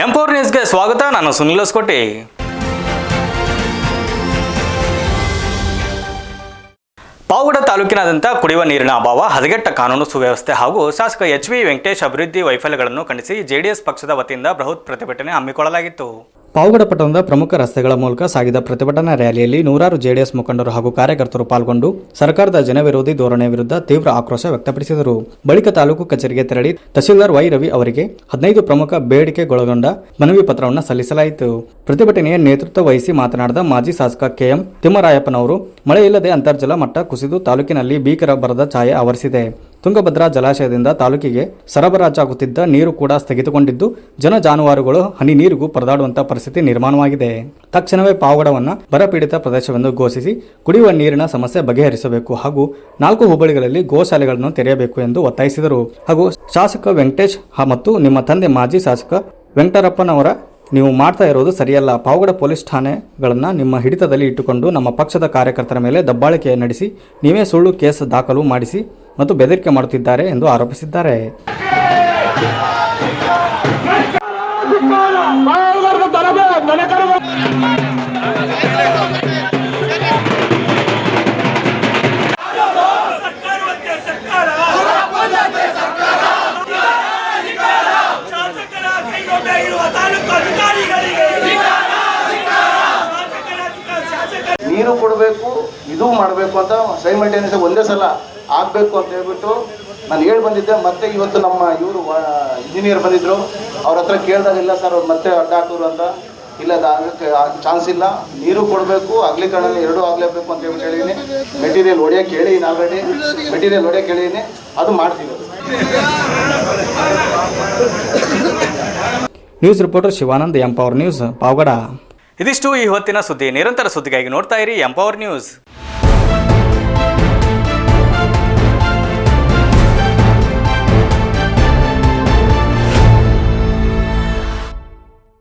M4 ನ್ಯೂಸ್ಗೆ ಸ್ವಾಗತ. ನಾನು ಸುನಿಲ್ ಹೊಸಕೋಟೆ. ಪಾವಗಡ ತಾಲೂಕಿನಾದ್ಯಂತ ಕುಡಿಯುವ ನೀರಿನ ಅಭಾವ, ಹದಗೆಟ್ಟ ಕಾನೂನು ಸುವ್ಯವಸ್ಥೆ ಹಾಗೂ ಶಾಸಕ HV ವೆಂಕಟೇಶ್ ಅಭಿವೃದ್ಧಿ ವೈಫಲ್ಯಗಳನ್ನು ಖಂಡಿಸಿ JDS ಪಕ್ಷದ ವತಿಯಿಂದ ಬೃಹತ್ ಪ್ರತಿಭಟನೆ ಹಮ್ಮಿಕೊಳ್ಳಲಾಗಿತ್ತು. ಪಾವಗಡ ಪಟ್ಟಣದ ಪ್ರಮುಖ ರಸ್ತೆಗಳ ಮೂಲಕ ಸಾಗಿದ ಪ್ರತಿಭಟನಾ ರ್ಯಾಲಿಯಲ್ಲಿ ನೂರಾರು JDS ಮುಖಂಡರು ಹಾಗೂ ಕಾರ್ಯಕರ್ತರು ಪಾಲ್ಗೊಂಡು ಸರ್ಕಾರದ ಜನವಿರೋಧಿ ಧೋರಣೆ ವಿರುದ್ಧ ತೀವ್ರ ಆಕ್ರೋಶ ವ್ಯಕ್ತಪಡಿಸಿದರು. ಬಳಿಕ ತಾಲೂಕು ಕಚೇರಿಗೆ ತೆರಳಿ ತಹಶೀಲ್ದಾರ್ ವೈ ರವಿ ಅವರಿಗೆ 15 ಪ್ರಮುಖ ಬೇಡಿಕೆಗೊಳಗೊಂಡ ಮನವಿ ಪತ್ರವನ್ನು ಸಲ್ಲಿಸಲಾಯಿತು. ಪ್ರತಿಭಟನೆಯ ನೇತೃತ್ವ ವಹಿಸಿ ಮಾತನಾಡಿದ ಮಾಜಿ ಶಾಸಕ KM ತಿಮ್ಮರಾಯಪ್ಪನವರು, ಮಳೆಯಿಲ್ಲದೆ ಅಂತರ್ಜಲ ಮಟ್ಟ ಕುಸಿದು ತಾಲೂಕಿನಲ್ಲಿ ಭೀಕರ ಬರದ ಛಾಯೆ ಆವರಿಸಿದೆ. ತುಂಗಭದ್ರಾ ಜಲಾಶಯದಿಂದ ತಾಲೂಕಿಗೆ ಸರಬರಾಜಾಗುತ್ತಿದ್ದ ನೀರು ಕೂಡ ಸ್ಥಗಿತಗೊಂಡಿದ್ದು, ಜನ ಜಾನುವಾರುಗಳು ಹನಿ ನೀರಿಗೂ ಪರದಾಡುವಂತಹ ಪರಿಸ್ಥಿತಿ ನಿರ್ಮಾಣವಾಗಿದೆ. ತಕ್ಷಣವೇ ಪಾವಗಡವನ್ನು ಬರಪೀಡಿತ ಪ್ರದೇಶವೆಂದು ಘೋಷಿಸಿ ಕುಡಿಯುವ ನೀರಿನ ಸಮಸ್ಯೆ ಬಗೆಹರಿಸಬೇಕು ಹಾಗೂ 4 ಹೋಬಳಿಗಳಲ್ಲಿ ಗೋಶಾಲೆಗಳನ್ನು ತೆರೆಯಬೇಕು ಎಂದು ಒತ್ತಾಯಿಸಿದರು. ಹಾಗೂ ಶಾಸಕ ವೆಂಕಟೇಶ್ ಮತ್ತು ನಿಮ್ಮ ತಂದೆ ಮಾಜಿ ಶಾಸಕ ವೆಂಕಟರಪ್ಪನವರ ನೀವು ಮಾಡ್ತಾ ಇರೋದು ಸರಿಯಲ್ಲ. ಪಾವಗಡ ಪೊಲೀಸ್ ಠಾಣೆಗಳನ್ನು ನಿಮ್ಮ ಹಿಡಿತದಲ್ಲಿ ಇಟ್ಟುಕೊಂಡು ನಮ್ಮ ಪಕ್ಷದ ಕಾರ್ಯಕರ್ತರ ಮೇಲೆ ದಬ್ಬಾಳಿಕೆ ನಡೆಸಿ ನೀವೇ ಸುಳ್ಳು ಕೇಸ್ ದಾಖಲು ಮಾಡಿಸಿ ಮತ್ತು ಬೆದರಿಕೆ ಮಾಡುತ್ತಿದ್ದಾರೆ ಎಂದು ಆರೋಪಿಸಿದ್ದಾರೆ. ನೀರು ಕೊಡಬೇಕು, ಇದು ಮಾಡಬೇಕು ಅಂತ ಸೈಮಲ್ಟೇನಿಯಸ್ ಒಂದೇ ಸಲ ಆಗಬೇಕು ಅಂತ ಹೇಳ್ಬಿಟ್ಟು ನಾನು ಹೇಳಿ ಬಂದಿದ್ದೆ. ಮತ್ತೆ ಇವತ್ತು ನಮ್ಮ ಇವರು ಇಂಜಿನಿಯರ್ ಬಂದಿದ್ದರು, ಅವ್ರ ಹತ್ರ ಕೇಳಿದಾಗ ಇಲ್ಲ ಸರ್ ಅವ್ರು ಮತ್ತೆ ಅಡ್ಡ ಹಾಕೋರು ಅಂತ. ಇಲ್ಲ ಅದಕ್ಕೆ ಚಾನ್ಸ್ ಇಲ್ಲ, ನೀರು ಕೊಡಬೇಕು, ಅಗಲೀಕರಣ ಎರಡೂ ಆಗಲೇಬೇಕು ಅಂತ ಹೇಳ್ಬಿಟ್ಟು ಹೇಳಿದ್ದೀನಿ. ಮೆಟೀರಿಯಲ್ ಹೊಡೆಯೋಕೆ ಹೇಳಿದ್ದೀನಿ, ಆಲ್ರೆಡಿ ಮೆಟೀರಿಯಲ್ ಹೊಡೆಯೋಕೆ ಹೇಳಿದ್ದೀನಿ, ಅದು ಮಾಡ್ತೀವಿ. News reporter Shivanand, M4 news, Pavagada. ಇದಿಷ್ಟು ಈ ಹೊತ್ತಿನ ಸುದ್ದಿ. ನಿರಂತರ ಸುದ್ದಿಗಾಗಿ ನೋಡ್ತಾ ಇರಿ M4 ನ್ಯೂಸ್.